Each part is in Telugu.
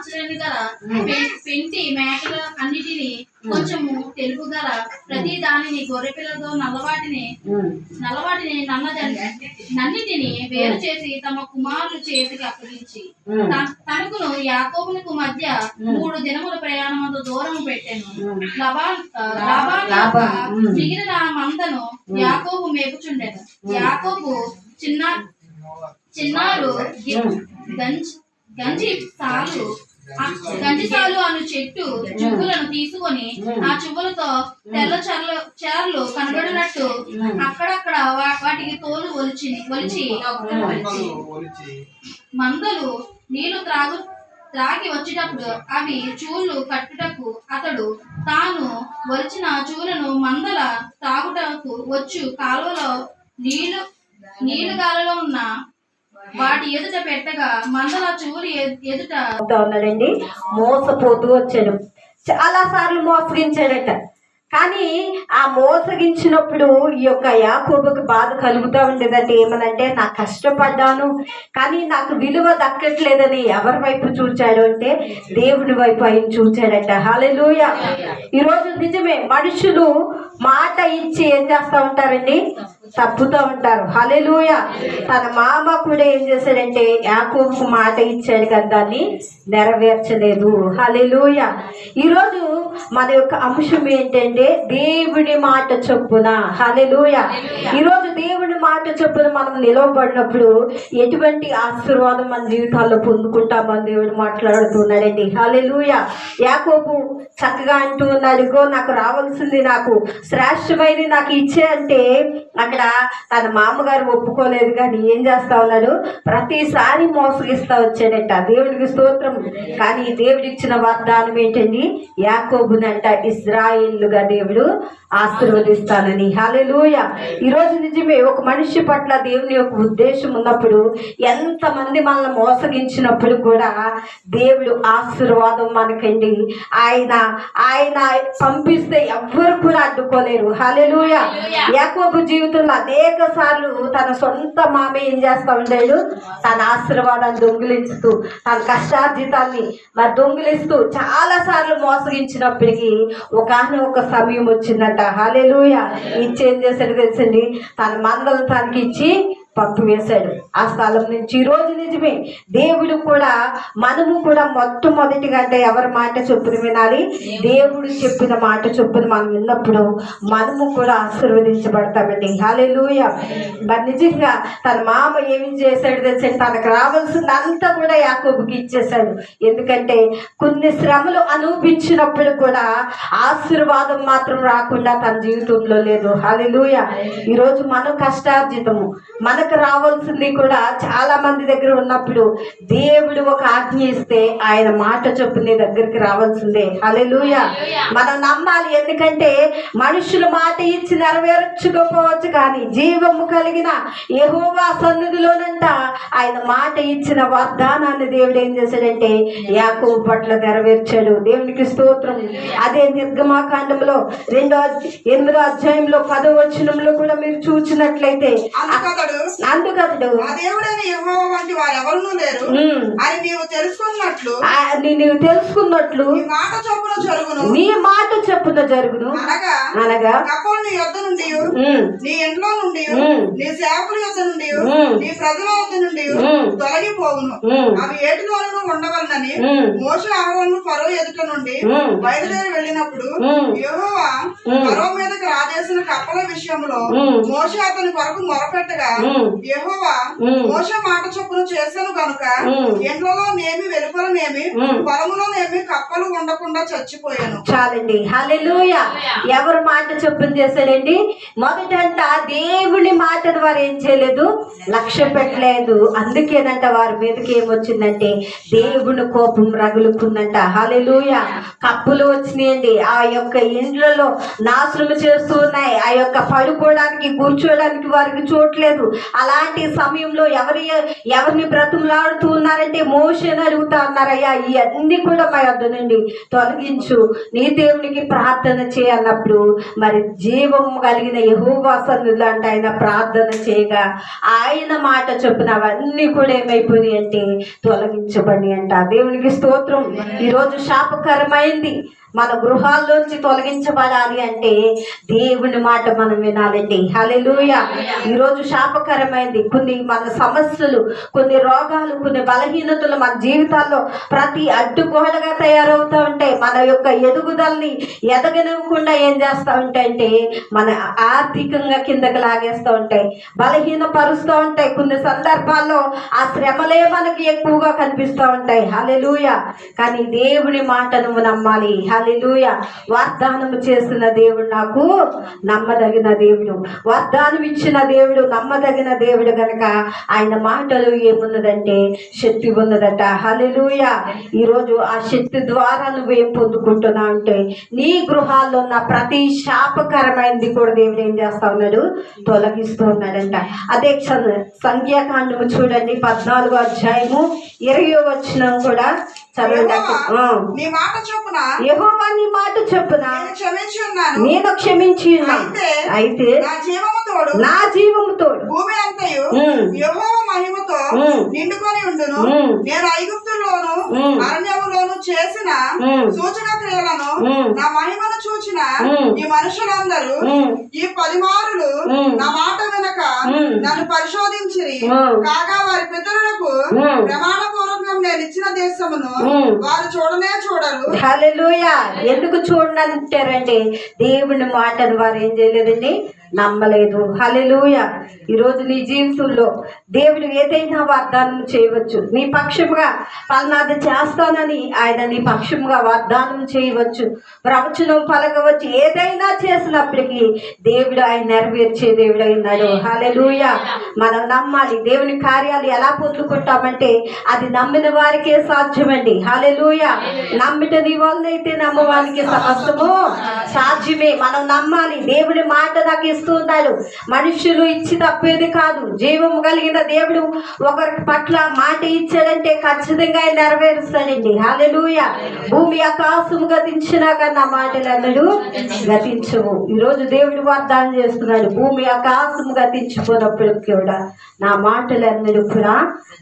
సంవత్సరాన్ని గల పెంటి మేకల అన్నిటిని కొంచెము తెలుపు గల ప్రతి దానిని గొర్రెపిల్లతో నల్లవాటిని నన్నిటిని వేరు చేసి తమ కుమారుల చేతికి అప్పగించి తనకును యాకోబునకు మధ్య 3 దినముల ప్రయాణమంతో దూరం పెట్టాను. మిగిలిన మందను యాకోబు మేపుచుండెను. యాకోబు చిన్నారు గంజిసాలు అను చెట్టు చువ్వులను తీసుకొని ఆ చువ్వులతో తెల్ల చెరలు కనబడినట్టు అక్కడక్కడ వాటికి తోలు ఒలిచి మందలు నీళ్లు త్రాగి వచ్చేటప్పుడు అవి చూలు కట్టుటకు అతడు తాను ఒలిచిన చూలను మందల తాగుటకు వచ్చు కాలువలో నీళ్లు గాలలో ఉన్న వాటి ఎదుట పెట్టగా మందల చూలు ఎదుట ఉన్నాడండి. మోసపోతూ వచ్చాడు, చాలా సార్లు మోసగించాడట. కానీ ఆ మోసగించినప్పుడు ఈ యొక్క యాకోబుకి బాధ కలుగుతూ ఉండేదంటే ఏమనంటే, నాకు కష్టపడ్డాను కానీ నాకు విలువ దక్కట్లేదని ఎవరి వైపు చూచాడు అంటే దేవుడి వైపు ఆయన చూచాడట. హల్లెలూయా. ఈరోజు నిజమే, మనుషులు మాట ఇచ్చి ఏం చేస్తూ ఉంటారండి, తప్పుతూ ఉంటారు. హల్లెలూయా. తన మామ కూడా ఏం చేశాడంటే యాకోబుకు మాట ఇచ్చాడు కానీ దాన్ని నెరవేర్చలేదు. హల్లెలూయా. ఈరోజు మన యొక్క అంశం ఏంటంటే దేవుడి మాట చొప్పున. హల్లెలూయా. ఈరోజు దేవుడి మాట చొప్పున మనం నిలవబడినప్పుడు ఎటువంటి ఆశీర్వాదం మన జీవితాల్లో పొందుకుంటామని దేవుడు మాట్లాడుతున్నాడండి. హల్లెలూయా. యాకోబు చక్కగా అంటూ ఉన్నాడు, ఇగో నాకు రావాల్సింది, నాకు శ్రేష్టమైనది నాకు ఇచ్చే అంటే అక్కడ తన మామగారు ఒప్పుకోలేదు కానీ ఏం చేస్తా ఉన్నాడు, ప్రతిసారి మోసగిస్తా వచ్చాడట. దేవుడికి స్తోత్రం. కానీ దేవుడు ఇచ్చిన వాగ్దానం ఏంటండి, యాకోబునంట ఇశ్రాయేలుగా దేవుడు ఆశీర్వదిస్తానని. హల్లెలూయా. ఈరోజు నిజమే, ఒక మనిషి పట్ల దేవుని యొక్క ఉద్దేశం ఉన్నప్పుడు ఎంతమంది మనల్ని మోసగించినప్పుడు కూడా దేవుడు ఆశీర్వాదం మనకండి. ఆయన పంపిస్తే ఎవ్వరు కూడా అడ్డుకోలేరు. హల్లెలూయా. యాకోబు జీవితంలో అనేక సార్లు తన సొంత మామ ఏం చేస్తా ఉండేడు, తన ఆశీర్వాదాన్ని దొంగిలిస్తూ తన కష్టార్జితాన్ని దొంగిలిస్తూ చాలా సార్లు మోసగించినప్పటికీ ఒక సమయం వచ్చిందంట. హల్లెలూయా. ఇచ్చి ఏం చేశాడు తెలుసండి, తన మందలను తనకి ఇచ్చి పంపి వేశాడు ఆ స్థలం నుంచి. ఈరోజు నిజమే, దేవుడు కూడా మనము కూడా మొట్టమొదటిగా అంటే ఎవరి మాట చొప్పున వినాలి, దేవుడు చెప్పిన మాట చొప్పున మనం విన్నప్పుడు మనము కూడా ఆశీర్వదించబడతామండి. హల్లెలూయా. మరి నిజంగా తన మామ ఏమి చేశాడు తెలుసండి, తనకు రావాల్సిందంతా కూడా యాకోబుకి ఇచ్చేశాడు. ఎందుకంటే కొన్ని శ్రమలు అనుభవించినప్పుడు కూడా ఆశీర్వాదం మాత్రం రాకుండా తన జీవితంలో లేదు. హల్లెలూయా. ఈరోజు మనం కష్టార్జితము మనకు రావాల్సింది కూడా చాలా మంది దగ్గర ఉన్నప్పుడు దేవుడు ఒక ఆజ్ఞ ఇస్తే ఆయన మాట చొప్పున నీ దగ్గరికి రావాల్సిందే. హల్లెలూయా. మనం నమ్మాలి. ఎందుకంటే మనుషులు మాట ఇచ్చి నెరవేర్చుకోకపోవచ్చు కానీ జీవము కలిగిన యెహోవా సన్నిధిలోనంట ఆయన మాట ఇచ్చిన వాగ్దానాన్ని దేవుడు ఏం చేశాడంటే యాకోబు పట్ల నెరవేర్చాడు. దేవునికి స్తోత్రం. అదే నిర్గమాకాండంలో 8వ అధ్యాయంలో 10వ వచనంలో కూడా మీరు చూసినట్లయితే అందుకతడు దేవుడైన యెహోవా వంటి వారు ఎవరునూ లేరు అని నీవు తెలుసుకున్నట్లు నీ మాట చొప్పున జరుగును. అనగా కప్పలు నీ యొద్ద నుండి, నీ ఇంట్లో నుండి, నీ సేవకుల యొద్ద నుండి, నీ ప్రజల యొద్ద నుండి తొలగిపోవును. అవి ఏటిలోనూ ఉండవలనని మోషే అహరోను ఫరో ఎదుట నుండి బయలుదేరి వెళ్ళినప్పుడు యెహోవా ఫరో మీదకి రాజేసిన కప్పల విషయంలో మోషే అతని కొరకు మొరపెట్టగా యెహోవా మోషే మాట చొప్పున చేశాను కనుక ఇండ్లలో నేమి వెలుపలనేమి పొలములోనేమి కప్పలు ఉండకుండా చచ్చిపోయాను. చాలండి. హల్లెలూయా. ఎవరు మాట చొప్పున చేశాడండి, మొదటంట దేవుని మాటను వారు ఏం చేయలేదు, లక్ష్య పెట్టలేదు. అందుకేనంట వారి మీదకి ఏమొచ్చిందంటే దేవుని కోపం రగులుకుందంట. హల్లెలూయా. కప్పులు వచ్చినాయండి, ఆ యొక్క ఇండ్లలో నాశనం చేస్తూ ఉన్నాయి. ఆ యొక్క పడుకోవడానికి కూర్చోడానికి వారికి చోట్లేదు. అలాంటి సమయంలో ఎవరిని బ్రతుములాడుతూ ఉన్నారంటే మోషేని అడుగుతా ఉన్నారయ్యా, ఇవన్నీ కూడా మా యొద్ద నుండి తొలగించు, నీ దేవునికి ప్రార్థన చేయన్నప్పుడు మరి జీవము కలిగిన యెహోవా సన్నిధిలో అంటే ఆయన ప్రార్థన చేయగా ఆయన మాట చొప్పున అవన్నీ కూడా ఏమైపోయి అంటే తొలగించబడి అంట. దేవుడు దేవునికి స్తోత్రం. ఈరోజు శాపకరమైంది మన గృహాల్లోంచి తొలగించబడాలి అంటే దేవుని మాట మనం వినాలండి. హల్లెలూయా. ఈరోజు శాపకరమైంది కొన్ని మన సమస్యలు, కొన్ని రోగాలు, కొన్ని బలహీనతలు మన జీవితాల్లో ప్రతి అడ్డుగోడగా తయారవుతూ ఉంటాయి. మన యొక్క ఎదుగుదలని ఎదగనివ్వకుండా ఏం చేస్తూ ఉంటాయంటే మన ఆర్థికంగా కిందకి లాగేస్తూ ఉంటాయి, బలహీనపరుస్తూ ఉంటాయి. కొన్ని సందర్భాల్లో ఆ శ్రమలే మనకి ఎక్కువగా కనిపిస్తూ ఉంటాయి. హల్లెలూయా. కానీ దేవుని మాట నువ్వు నమ్మాలి. హల్లెలూయా. వాగ్దానం చేసిన దేవుడు నాకు నమ్మదగిన దేవుడు, వాగ్దానం ఇచ్చిన దేవుడు నమ్మదగిన దేవుడు గనక ఆయన మాటలు ఏమున్నదంటే శక్తి ఉన్నదట. హల్లెలూయా. ఈరోజు ఆ శక్తి ద్వారా నువ్వేం పొందుకుంటున్నావు అంటే నీ గృహాల్లో ఉన్న ప్రతి శాపకరమైనది కూడా దేవుడు ఏం చేస్తా ఉన్నాడు, తొలగిస్తూ ఉన్నాడంట. అదే సంఖ్యాకాండము చూడండి 14వ అధ్యాయము 20వ వచనం కూడా చదవండి. నీ మాట చొప్పున యెహోవా నీ మాట చొప్పున క్షమించి ఉన్నాను, నేను క్షమించి ఉన్నాను. అయితే నా జీవము తోడు భూమి అంతయు యెహోవా మహిమతో నిండుకొని ఉండును. నేను ఐగుప్తులోను అరణ్యములోను చేసిన సూచన క్రియలను నా మహిమను చూచిన ఈ మనుషులందరూ ఈ 10 మారులు నా మాట వినక నన్ను పరిశోధించిరి. కాగా వారి పితరులకు ప్రమాణపూర్వకంగా నేను ఇచ్చిన దేశమును వారు చూడనే చూడరు. హల్లెలూయా. ఎందుకు చూడనంటారండి? దేవుని మాటను వారు ఏం చేయలేదండి, నమ్మలేదు. హల్లెలూయా. ఈరోజు నీ జీవితంలో దేవుడు ఏదైనా వాగ్దానం చేయవచ్చు. నీ పక్షముగా పలానాది చేస్తానని ఆయన నీ పక్షముగా వాగ్దానం చేయవచ్చు, ప్రవచనం పలకవచ్చు. ఏదైనా చేసినప్పటికీ దేవుడు ఆయన నెరవేర్చే దేవుడు అయినాడు. హల్లెలూయా. మనం నమ్మాలి. దేవుని కార్యాలు ఎలా పొందుకుంటామంటే అది నమ్మిన వారికే సాధ్యమండి. హల్లెలూయా. నమ్మిట నీ వల్లైతే నమ్మవానికి సమస్తము సాధ్యమే. మనం నమ్మాలి. దేవుని మాట నాకు ఇస్తున్నాడు. మనుషులు ఇచ్చి తప్పేది కాదు. జీవము కలిగిన దేవుడు ఒకరి పట్ల మాట ఇచ్చాడంటే ఖచ్చితంగా ఆయన నెరవేరుస్తాడండి. హల్లెలూయా. భూమి ఆకాశము గతించినా కానీ నా మాటలు అన్నాడు గతించవు. ఈరోజు దేవుడు వాగ్దానం చేస్తున్నాడు, భూమి ఆకాశము గతించిపోయినప్పుడు కూడా నా మాటలు అన్నాడు కూడా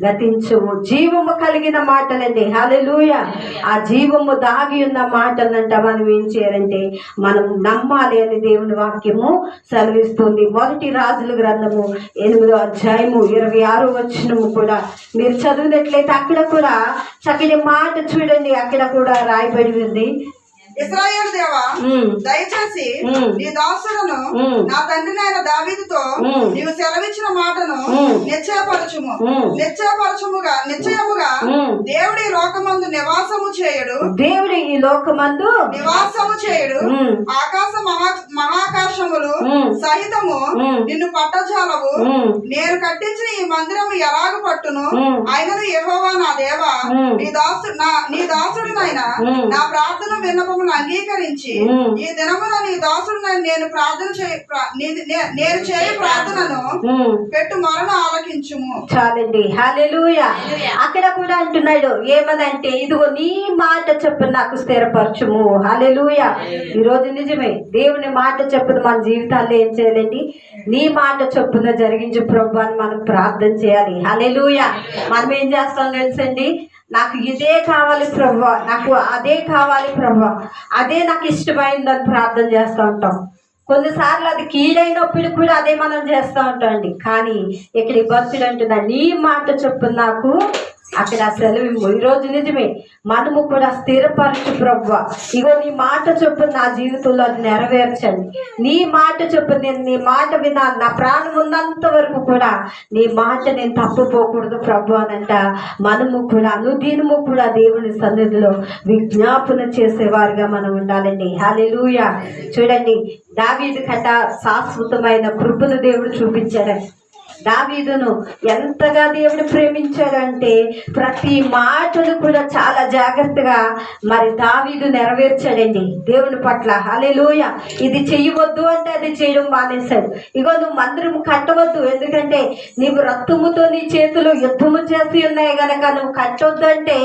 గతించవు. జీవము కలిగిన మాటలండి. హల్లెలూయా. ఆ జీవము దాగి ఉన్న మాటలంట మనం ఏం చేయాలంటే మనం నమ్మాలి అని దేవుని వాక్యము సెలవిస్తుంది. మొదటి రాజుల గ్రంథము 8వ అధ్యాయము 26వ వచనము కూడా మీరు చదివినట్లయితే అక్కడ కూడా చక్కటి మాట చూడండి. అక్కడ కూడా రాయబడి ఉంది, ఇశ్రాయేలు దేవా, దయచేసి నీ దాసులను నా తండ్రినైన దావీదుతో నీవు సెలవిచ్చిన మాటను నిశ్చయముగా దేవుడి లోకమందు నివాసము చేయుడు. దేవుడి ఈ లోకమందు నివాసము చేయుడు. ఆకాశ మహాకాశములు సహితము నిన్ను పట్టజాలవు. నేను కట్టించిన ఈ మందిరము ఎలాగ పట్టును? ఆయనను యెహోవా నా దేవా, నీ దాసుడినైన నా ప్రార్థన విన్నపము అంగీకరించి ఈ దినమున నీ దాసుడు నేను చేయ ప్రార్థనను పెట్టు మొరను ఆలకించుము. చాలండి. హల్లెలూయా. అక్కడ కూడా అంటున్నాడు ఏమనంటే ఇదిగో నీ మాట చొప్పున నాకు స్థిరపరచుము. హల్లెలూయా. ఈరోజు నిజమే దేవుని మాట చొప్పున మన జీవితాల్లో ఏం చేయాలండి, నీ మాట చొప్పున జరిగించు ప్రభు అని మనం ప్రార్థన చేయాలి. హల్లెలూయా. మనం ఏం చేస్తాం తెలుసండి, నాకు ఇదే కావాలి ప్రభువా, నాకు అదే కావాలి ప్రభువా, అదే నాకు ఇష్టమైందని ప్రార్థన చేస్తూ ఉంటాం. కొన్నిసార్లు అది కీడైనప్పుడు కూడా అదే మనం చేస్తూ ఉంటాం అండి. కానీ ఇక్కడ భక్తుడు అంటున్నా నీ మాట చొప్పున నాకు అక్కడ సెలవు. ఈరోజు నిజమే మనము కూడా స్థిరపరచు ప్రభువా, ఇగో నీ మాట చొప్పున నా జీవితంలో అది నెరవేర్చండి. నీ మాట చొప్పున నేను నీ మాట వినాలి. నా ప్రాణం ఉన్నంత వరకు కూడా నీ మాట నేను తప్పుపోకూడదు ప్రభు అనంట. మనము కూడా అనుదినము కూడా దేవుని సన్నిధిలో విజ్ఞాపన చేసేవారుగా మనం ఉండాలండి. హల్లెలూయా. చూడండి, దావీదు కట శాశ్వతమైన కృపను దేవుడు చూపించారండి. దావీదును ఎంతగా దేవుడు ప్రేమించాడంటే ప్రతి మాటను కూడా చాలా జాగ్రత్తగా మరి దావీదు నెరవేర్చాడండి దేవుని పట్ల. హల్లెలూయా. ఇది చెయ్యవద్దు అంటే అది చేయడం మానేశాడు. ఇగో నువ్వు మందిరం కట్టవద్దు, ఎందుకంటే నీవు రక్తముతో నీ చేతులు యుద్ధము చేసి ఉన్నాయి గనక నువ్వు కట్టొద్దు అంటే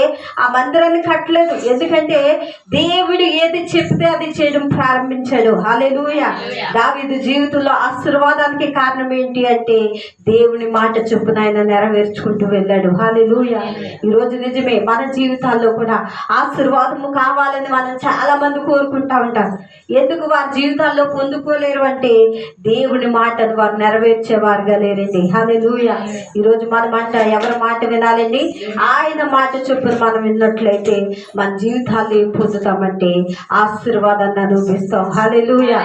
ఆ మందిరాన్ని కట్టలేదు. ఎందుకంటే దేవుడు ఏది చెప్తే అది చేయడం ప్రారంభించాడు. హల్లెలూయా. దావీదు జీవితంలో ఆశీర్వాదానికి కారణం ఏంటి అంటే దేవుని మాట చొప్పున ఆయన నెరవేర్చుకుంటూ వెళ్ళాడు. హల్లెలూయా. ఈరోజు నిజమే మన జీవితాల్లో కూడా ఆశీర్వాదము కావాలని మనం చాలా మంది కోరుకుంటా ఉంటారు. ఎందుకు వారి జీవితాల్లో పొందుకోలేరు అంటే దేవుని మాటను వారు నెరవేర్చేవారుగా లేరండి. హల్లెలూయా. ఈరోజు మనం అంట ఎవరి మాట వినాలండి? ఆయన మాట చొప్పున మనం విన్నట్లయితే మన జీవితాల్లో ఏం పొందుతామంటే ఆశీర్వాదాన్ని అనుభవిస్తాం. హల్లెలూయా.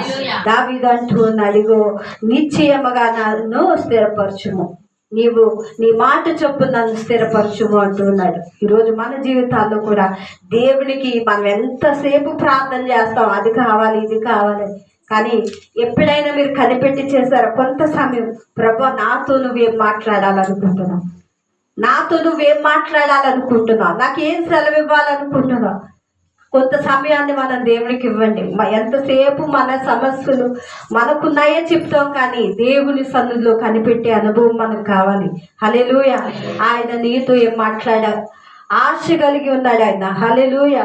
దావీదు అంటూ ఉన్నాడు, ఇగో నిశ్చయముగా నన్ను స్థిరపరచుము, నీవు నీ మాట చొప్పున నన్ను స్థిరపరచుము అంటున్నాడు. ఈరోజు మన జీవితాల్లో కూడా దేవునికి మనం ఎంతసేపు ప్రార్థన చేస్తాం, అది కావాలి ఇది కావాలి, కానీ ఎప్పుడైనా మీరు కనిపెట్టి చేశారా? కొంత సమయం, ప్రభు నాతో నువ్వేం మాట్లాడాలనుకుంటున్నావు, నాతో నువ్వేం మాట్లాడాలనుకుంటున్నావు, నాకేం సెలవు ఇవ్వాలనుకుంటున్నావు? కొంత సమయాన్ని మనం దేవునికి ఇవ్వండి. ఎంతసేపు మన సమస్యలు మనకున్నాయే చెప్తాం, కానీ దేవుని సన్నిధిలో కనిపెట్టే అనుభవం మనకు కావాలి. హల్లెలూయా. ఆయన నీతో ఏం మాట్లాడారు? ఆశ కలిగి ఉన్నాడు ఆయన. హల్లెలూయా.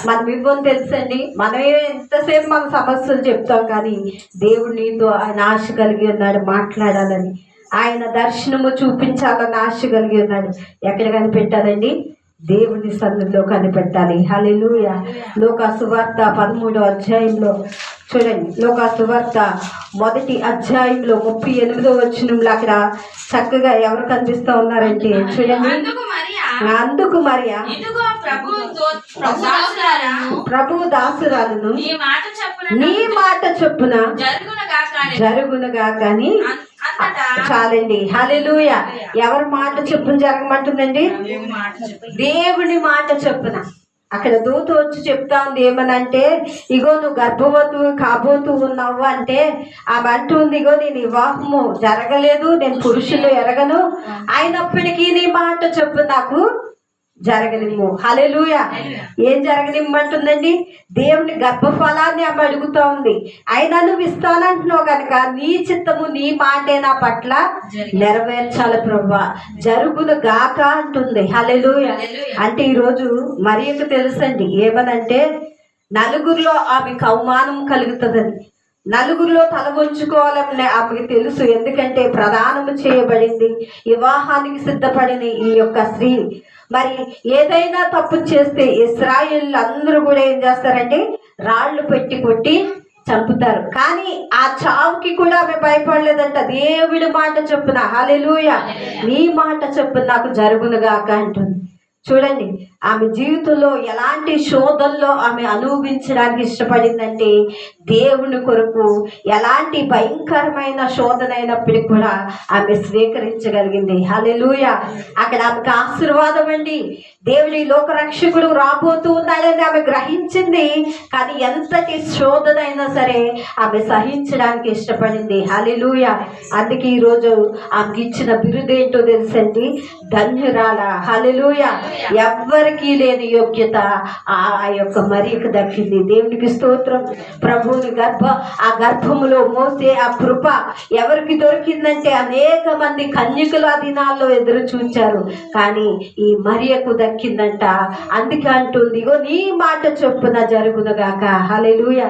మనం ఇవ్వని తెలుసండి, మనమే ఎంతసేపు మన సమస్యలు చెప్తాం, కానీ దేవుడు నీతో ఆయన ఆశ కలిగి ఉన్నాడు మాట్లాడాలని, ఆయన దర్శనము చూపించాలని ఆశ కలిగి ఉన్నాడు. ఎక్కడ కనిపెట్టాలండి? దేవుని సన్నిధిలో కనిపెట్టాలి. హల్లెలూయా. లోకా సువార్త 13వ అధ్యాయంలో చూడండి, లోకా సువార్త 1వ అధ్యాయంలో 38వ వచనంలో అక్కడ చక్కగా ఎవరు కనిపిస్తూ ఉన్నారంటే చూడండి, అందుకు మరియా ప్రభు దాసురాలను నీ మాట చొప్పున జరుగునుగా కానీ చాలండి. హల్లెలూయా. ఎవరి మాట చొప్పున జరగమంటుందండి? దేవుని మాట చొప్పున. అక్కడ దూత వచ్చి చెప్తా ఉంది ఏమనంటే, ఇగో నువ్వు గర్భవతి కాబోతూ ఉన్నావు అంటే ఆమె అంటుంది, ఇగో నేను వివాహము జరగలేదు, నేను పురుషులు ఎరగను, అయినప్పటికీ నీ మాట చొప్పున నాకు జరగనిమ్ము. హల్లెలూయా. ఏం జరగనిమ్మంటుందండి? దేవుని గర్భఫలాన్ని ఆమె అడుగుతా ఉంది. అయినా నువ్వు ఇస్తానంటున్నావు కనుక నీ చిత్తము నీ మాటే నా పట్ల నెరవేర్చాలి ప్రభువా, జరుగును గాక అంటుంది. హల్లెలూయా. అంటే ఈరోజు మరియకు తెలుసండి ఏమనంటే, నలుగురిలో ఆమెకు అవమానం కలుగుతుందని, నలుగురిలో తల వంచుకోవాలని ఆమెకు తెలుసు. ఎందుకంటే ప్రదానము చేయబడింది, వివాహానికి సిద్ధపడిన ఈ యొక్క స్త్రీ. మరి ఏదైనా తప్పు చేస్తే ఇశ్రాయేలు అందరూ కూడా ఏం చేస్తారంటే రాళ్ళు పెట్టి కొట్టి చంపుతారు. కానీ ఆ చావుకి కూడా ఆమె భయపడలేదంట. దేవుడి మాట చొప్పున, హల్లెలూయా, నీ మాట చొప్పున నాకు జరుగునుగాక అంటుంది. చూడండి, ఆమె జీవితంలో ఎలాంటి శోధనలో ఆమె అనుభవించడానికి ఇష్టపడిందంటే, దేవుని కొరకు ఎలాంటి భయంకరమైన శోధన అయినప్పటికీ కూడా ఆమె స్వీకరించగలిగింది. హల్లెలూయా. అక్కడ ఆమెకు ఆశీర్వాదం అండి. దేవుడి లోకరక్షకుడు రాబోతూ ఉన్నాడని ఆమె గ్రహించింది, కానీ ఎంతటి శోధన అయినా సరే ఆమె సహించడానికి ఇష్టపడింది. హల్లెలూయా. అందుకే ఈరోజు ఆమెకి ఇచ్చిన బిరుదేంటో తెలుసండి? ధన్యురాల. హల్లెలూయా. ఎవ్వరికీ లేని యోగ్యత ఆ యొక్క మరియకు దక్కింది. దేవునికి స్తోత్రం. ప్రభువుని ఆ గర్భములో మోసే ఆ కృప ఎవరికి దొరికిందంటే అనేక మంది కన్యకులు ఆ దినాల్లో ఎదురు చూచారు, కానీ ఈ మరియకు దక్కిందంట. అందుకే అంటుంది, ఇగో నీ మాట చొప్పున జరుగునుగాక. హల్లెలూయా.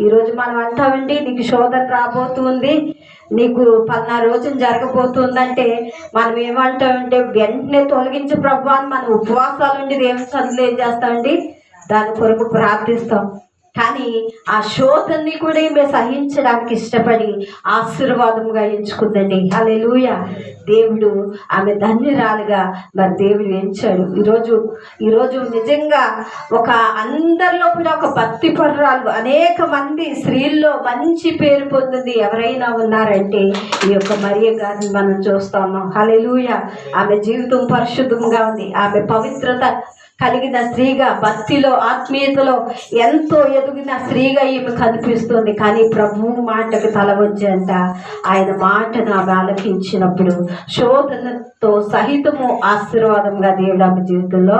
ఈరోజు మనం అంటామండి, నీకు శోధన రాబోతుంది, నీకు 14 రోజులు జరగబోతుందంటే మనం ఏమంటామంటే వెంటనే తొలగించి ప్రభు అని మనం ఉపవాసాలు ఉండి దేవుని సన్నిధిలో ఏం చేస్తామండి? దాని కొరకు ప్రార్థిస్తాం. కానీ ఆ శోధనని కూడా ఈమె సహించడానికి ఇష్టపడి ఆశీర్వాదంగా ఎంచుకుందండి. హల్లెలూయా. దేవుడు ఆమె ధన్యురాలుగా మరి దేవుడు ఎంచాడు. ఈరోజు నిజంగా ఒక అందరిలో కూడా ఒక భక్తి పరురాలు అనేక మంది స్త్రీల్లో మంచి పేరు పొందింది ఎవరైనా ఉన్నారంటే ఈ యొక్క మరియ గారిని మనం చూస్తా ఉన్నాం. హల్లెలూయా. ఆమె జీవితం పరిశుద్ధంగా ఉంది. ఆమె పవిత్రత కలిగిన స్త్రీగా, భక్తిలో ఆత్మీయతలో ఎంతో ఎదిగిన స్త్రీగా ఈమె కనిపిస్తుంది. కానీ ప్రభు మాటకు తల వంచంట ఆయన మాటను ఆమె ఆలకించినప్పుడు శోధనతో సహితము ఆశీర్వాదంగా దేవుడు ఆమె జీవితంలో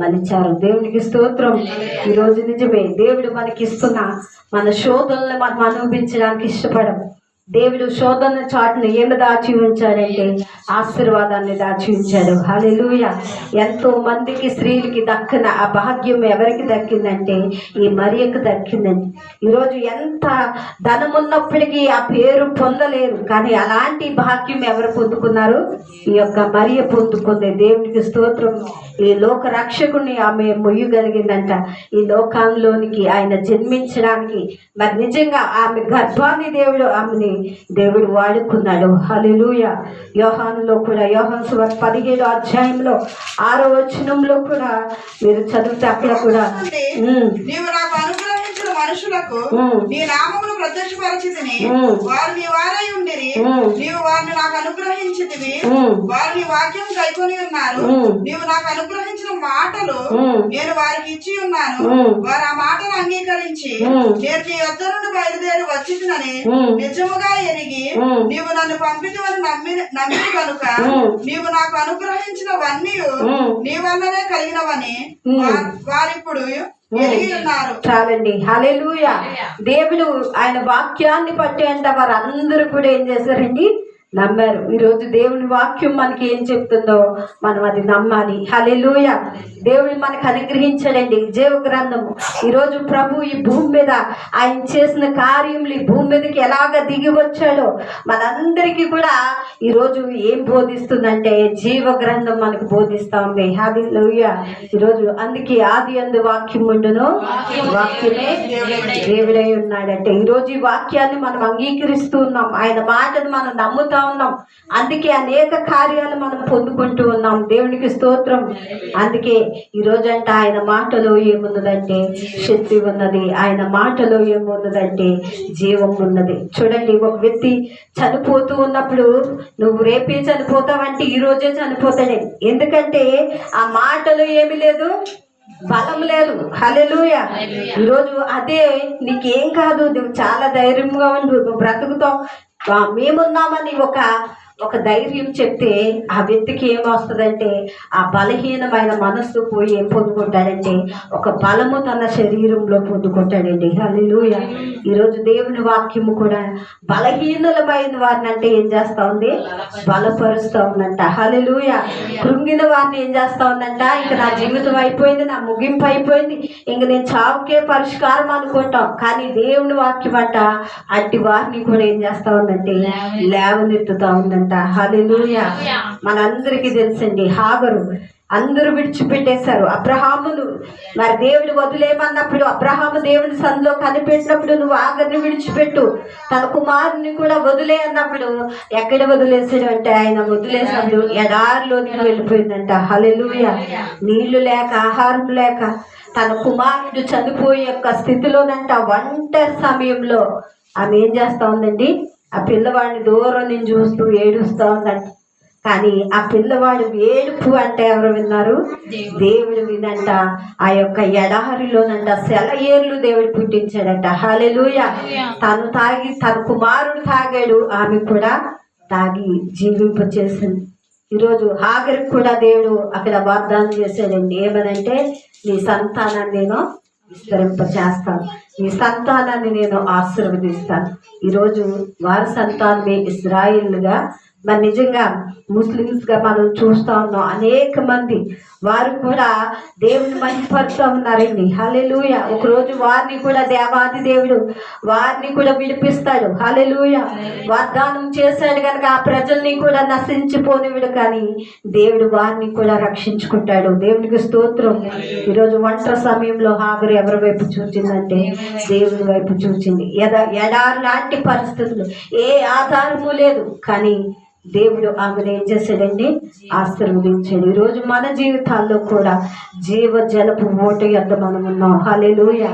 మలిచారు. దేవునికి స్తోత్రం. ఈరోజు నిజమే దేవుడు మనకి ఇస్తున్న మన శోధనలు మనం అనుభవించడానికి ఇష్టపడము. దేవుడు శోధన చాటును ఏమి దాచి ఉంచాడంటే ఆశీర్వాదాన్ని దాచి ఉంచాడు. హల్లెలూయా. ఎంతో మందికి స్త్రీలకి దక్కన ఆ భాగ్యం ఎవరికి దక్కిందంటే ఈ మరియకు దక్కిందండి. ఈరోజు ఎంత ధనం ఉన్నప్పటికీ ఆ పేరు పొందలేరు, కానీ అలాంటి భాగ్యం ఎవరు పొందుకున్నారు? ఈ యొక్క మరియ పొందుకుంది. దేవునికి స్తోత్రం. ఈ లోక రక్షకుని ఆమె మొయ్యగలిగిందంట. ఈ లోకంలోనికి ఆయన జన్మించడానికి మరి నిజంగా ఆమె గర్భాన్ని దేవుడు వాడుకున్నాడు. హల్లెలూయా. యోహానులో కూడా యోహాను సువార్త 17వ అధ్యాయంలో 6వ వచనంలో కూడా మీరు చదివితే అక్కడ కూడా నీవు నాకు అనుగ్రహించిన మనుషులకు నీ నామమును ప్రత్యక్షపరచితిని, వారు నీ వారై ఉండిరి, నీవు వారిని నాకు అనుగ్రహించితివి, వారు నీ వాక్యం కైకొని ఉన్నారు, నీవు నాకు అనుగ్రహించిన మాటలు నేను వారికి ఇచ్చి ఉన్నాను, వారు ఆ మాటను అంగీకరించి నేను నీ యొద్ద నుండి బయలుదేరి వచ్చినని నిజముగా ఎరిగి నీవు నన్ను పంపితవని నమ్మి కనుక నీవు నాకు అనుగ్రహించినవన్నీ నీ వల్లనే కలిగినవని వారిప్పుడు చాలండి. హల్లెలూయా. దేవుడు ఆయన వాక్యాన్ని పట్టి అంటే వారందరూ కూడా ఏం చేశారండి? నమ్మారు. ఈరోజు దేవుని వాక్యం మనకి ఏం చెప్తుందో మనం అది నమ్మాలి. హల్లెలూయా. దేవుడు మనకు అనుగ్రహించాడండి జీవ గ్రంథము. ఈరోజు ప్రభు ఈ భూమి మీద ఆయన చేసిన కార్యములు ఈ భూమి మీదకి ఎలాగ దిగి వచ్చాడో మనందరికీ కూడా ఈరోజు ఏం బోధిస్తుందంటే జీవ గ్రంథం మనకు బోధిస్తా ఉంది. హల్లెలూయా. ఈరోజు అందుకే ఆది యందు వాక్యం ఉండును, వాక్యమే దేవుడై ఉన్నాడంటే ఈరోజు ఈ వాక్యాన్ని మనం అంగీకరిస్తూ ఉన్నాం. ఆయన మాటను మనం నమ్ముతా ఉన్నాం. అందుకే అనేక కార్యాలు మనం పొందుకుంటూ ఉన్నాం. దేవునికి స్తోత్రం. అందుకే ఈ రోజంటే ఆయన మాటలో ఏమున్నదంటే శక్తి ఉన్నది. ఆయన మాటలో ఏమున్నదంటే జీవం ఉన్నది. చూడండి, ఒక వ్యక్తి చనిపోతూ ఉన్నప్పుడు నువ్వు రేపే చనిపోతావంటే ఈ రోజే చనిపోతాడే. ఎందుకంటే ఆ మాటలో ఏమీ లేదు, బలం లేదు. హల్లెలూయా. ఈరోజు అదే నీకేం కాదు, నువ్వు చాలా ధైర్యంగా ఉండు, నువ్వు బ్రతుకుతావు, మేమున్నామని ఒక ధైర్యం చెప్తే ఆ వ్యక్తికి ఏమొస్తుందంటే ఆ బలహీనమైన మనస్సు పోయి ఏం పొందుకుంటాడంటే ఒక బలము తన శరీరంలో పొందుకుంటాడండి. హల్లెలూయా. ఈరోజు దేవుని వాక్యము కూడా బలహీనులమైన వారిని అంటే ఏం చేస్తా ఉంది? బలపరుస్తూ ఉందంట. హల్లెలూయా. కృంగిన వారిని ఏం చేస్తా ఉందంట? ఇంక నా జీవితం అయిపోయింది, నా ముగింపు అయిపోయింది, ఇంక నేను చావుకే పరిష్కారం అనుకుంటాం. కానీ దేవుని వాక్యం అంట అట్టి వారిని కూడా ఏం చేస్తా ఉందంటే లేవనెత్తుతా ఉందంట. హల్లెలూయా. మనందరికీ తెలుసండి, హాగరు అందరూ విడిచిపెట్టేశారు. అబ్రహామును మరి దేవుడు వదిలేమన్నప్పుడు అబ్రహాము దేవుని సన్నిధిలో కనిపెట్టినప్పుడు నువ్వు హాగరుని విడిచిపెట్టు, తన కుమారుని కూడా వదిలే అన్నప్పుడు ఎక్కడ వదిలేసాడు అంటే ఆయన వదిలేసినప్పుడు ఎడారిలోనికి వెళ్ళిపోయిందంట. హల్లెలూయా. నీళ్లు లేక ఆహారం లేక తన కుమారుడు చనిపోయే యొక్క స్థితిలోనంట ఒంటరి సమయంలో ఆమె ఏం చేస్తా ఉందండి? ఆ పిల్లవాడిని దూరం నుంచి చూస్తూ ఏడుస్తూ ఉందంట. కానీ ఆ పిల్లవాడు ఏడుపు అంటే ఎవరు విన్నారు? దేవుడు వినంట. ఆ యొక్క ఎడారిలోనంట సెలయేర్లు దేవుడు పుట్టించాడంట. హల్లెలూయా. తను తాగి తన కుమారుడు తాగాడు, ఆమె కూడా తాగి జీవింపచేసింది. ఈరోజు హాగరికి కూడా దేవుడు అక్కడ వాగ్దానం చేశాడండి. ఏమనంటే నీ సంతానాన్ని నేను విస్తరింపచేస్తాను, నీ సంతానాన్ని నేను ఆశీర్వదిస్తాను. ఈరోజు వారి సంతానమే ఇశ్రాయేలుగా మరి నిజంగా ముస్లిమ్స్గా మనం చూస్తూ ఉన్నాం. అనేక మంది వారు కూడా దేవుని మహిమపరుస్తూ ఉన్నారండి. హల్లెలూయా. ఒకరోజు వారిని కూడా దేవాది దేవుడు వారిని కూడా విడిపిస్తాడు. హల్లెలూయా. వాగ్దానం చేశాడు కనుక ఆ ప్రజల్ని కూడా నశించిపోనివిడు, కానీ దేవుడు వారిని కూడా రక్షించుకుంటాడు. దేవునికి స్తోత్రం. ఈరోజు ఒంటరి సమయంలో హాగరు ఎవరి వైపు చూచిందంటే దేవుని వైపు చూచింది. ఎడారి లాంటి పరిస్థితులు, ఏ ఆధారము లేదు, కానీ దేవుడు ఆమెను ఏం చేశాడండి? ఆశీర్వదించాడు. ఈరోజు మన జీవితాల్లో కూడా జీవ జలపు ఓట యొద్ద మనం ఉన్నాం. హల్లెలూయా.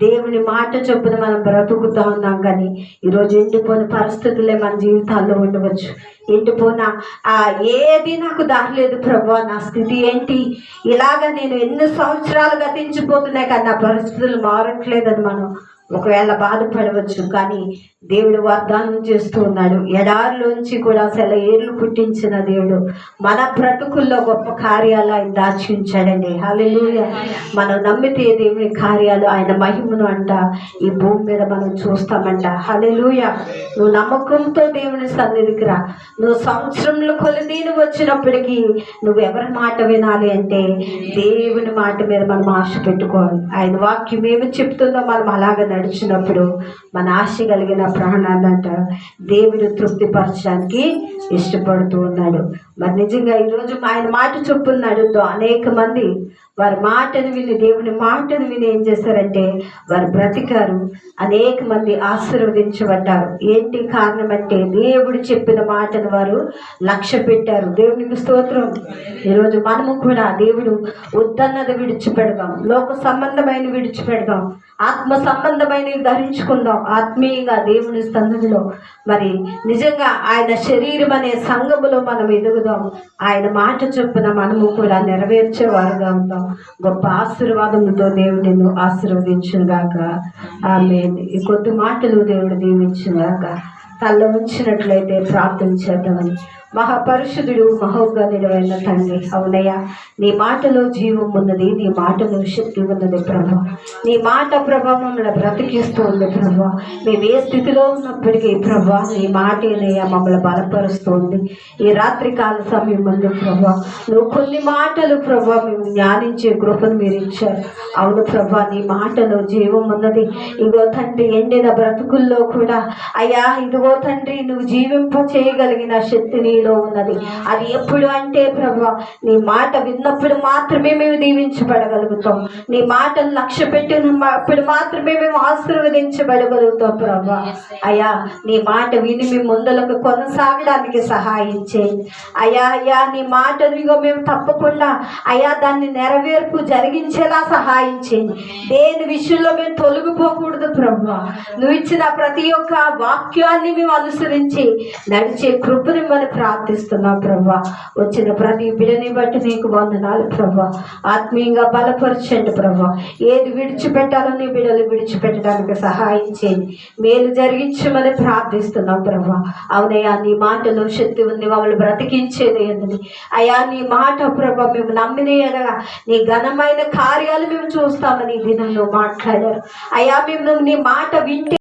దేవుని మాట చొప్పున మనం బ్రతుకుతా ఉన్నాం, కానీ ఈరోజు ఎండిపోయిన పరిస్థితులే మన జీవితాల్లో ఉండవచ్చు. ఎండిపోయిన ఏది నాకు దారలేదు ప్రభువా, నా స్థితి ఏంటి, ఇలాగ నేను ఎన్ని సంవత్సరాలు గతించిపోతున్నాయి కానీ నా పరిస్థితులు మారట్లేదని మనం ఒకవేళ బాధపడవచ్చు, కానీ దేవుడు వాగ్దానం చేస్తూ ఉన్నాడు. ఎడారిలోంచి కూడా సెలయేర్లు పుట్టించిన దేవుడు మన బ్రతుకుల్లో గొప్ప కార్యాలు ఆయన దాచించాడండి. హల్లెలూయా. మనం నమ్మితే దేవుని కార్యాలు, ఆయన మహిమను అంట ఈ భూమి మీద మనం చూస్తామంట. హల్లెలూయా. నువ్వు నమ్మకంతో దేవుని సన్నిధికి రా. నువ్వు సంవత్సరంలో కొలిది నువ్వు వచ్చినప్పటికీ నువ్వు ఎవరి మాట వినాలి అంటే దేవుని మాట మీద మనం ఆశ పెట్టుకోవాలి. ఆయన వాక్యం ఏమి చెప్తుందో మనం అలాగ నడిచినప్పుడు మన ఆశ కలిగిన ప్రాణాలంట దేవుడు తృప్తిపరచడానికి ఇష్టపడుతూ ఉన్నాడు. మరి నిజంగా ఈరోజు ఆయన మాట చొప్పున్నాడు. అనేక మంది వారి మాటను విని, దేవుని మాటను విని ఏం చేశారంటే వారు బ్రతికారు. అనేక మంది ఆశీర్వదించబడ్డారు. ఏంటి కారణం అంటే దేవుడు చెప్పిన మాటను వారు లక్ష్య పెట్టారు. దేవునికి స్తోత్రం. ఈరోజు మనము కూడా దేవుడు వద్దన్నది విడిచిపెడదాం, లోక సంబంధమైన విడిచిపెడదాం, ఆత్మ సంబంధమైనవి ధరించుకుందాం. ఆత్మీయంగా దేవుని సన్నిధిలో మరి నిజంగా ఆయన శరీరం అనే సంఘములో మనం ఎదుగుదాం. ఆయన మాట చొప్పున మనము కూడా నెరవేర్చేవారుగా ఉంటాం. గొప్ప ఆశీర్వాదముతో దేవుడు నిన్ను ఆశీర్వదించుగాక. ఆమేన్. ఈ కొద్ది మాటలు దేవుడు దీవించుగాక. తల్ల ఉంచినట్లయితే ప్రార్థన చేద్దామని. మహాపరిశుద్ధుడు మహోన్నతుడు అయిన తండ్రి, అవునయ్యా, నీ మాటలో జీవం ఉన్నది, నీ మాటలో శక్తి ఉన్నది ప్రభా. నీ మాట ప్రభా మమ్మల్ని బ్రతికిస్తూ ఉంది ప్రభా. మేము ఏ స్థితిలో ఉన్నప్పటికీ ప్రభా నీ మాటేనయ్యా మమ్మల్ని బలపరుస్తుంది. ఈ రాత్రి కాల సమయం ముందు ప్రభా నువ్వు కొన్ని మాటలు ప్రభా మేము జ్ఞానించే కృపను మీరు ఇచ్చారు. అవును ప్రభా, నీ మాటలో జీవం ఉన్నది. ఇగో తండ్రి, ఎండిన బ్రతుకుల్లో కూడా అయ్యా ఇదిగో తండ్రి నువ్వు జీవింప చేయగలిగిన శక్తి నీలో ఉన్నది. అది ఎప్పుడు అంటే ప్రభా నీ మాట విన్నప్పుడు మాత్రమే మేము దీవించబడగలుగుతాం. నీ మాటను లక్ష్య పెట్టినప్పుడు మాత్రమే మేము ఆశీర్వదించబడగలుగుతాం ప్రభా. అయ్యా నీ మాట విని మేము ముందులకు కొనసాగడానికి సహాయం చేయండి. అయ్యా నీ మాటను మేము తప్పకుండా అయ్యా దాన్ని నెరవేర్పు జరిగించేలా సహాయం చేయండి. దేని విషయంలో మేము తొలగిపోకూడదు ప్రభా. నువ్వు ఇచ్చిన ప్రతి ఒక్క వాక్యాన్ని మేము అనుసరించి నడిచే కృపని మనం ప్రార్థిస్తున్నాం ప్రభా. వచ్చిన ప్రతి బిడ్డని బట్టి నీకు వందనాలు ప్రభా. ఆత్మీయంగా బలపరచండి ప్రభా. ఏది విడిచిపెట్టాలో నీ బిడ్డలు విడిచిపెట్టడానికి సహాయం చేయండి. మేలు జరిగించమని ప్రార్థిస్తున్నాం ప్రభా. అవునయ్యా, నీ మాటలో శక్తి ఉంది, మమ్మల్ని బ్రతికించేది ఏంటని అయ్యా నీ మాట ప్రభా మేము నమ్మినగా నీ ఘనమైన కార్యాలు మేము చూస్తామని దినంలో మాట్లాడారు. అయ్యా మేము నీ మాట వింటే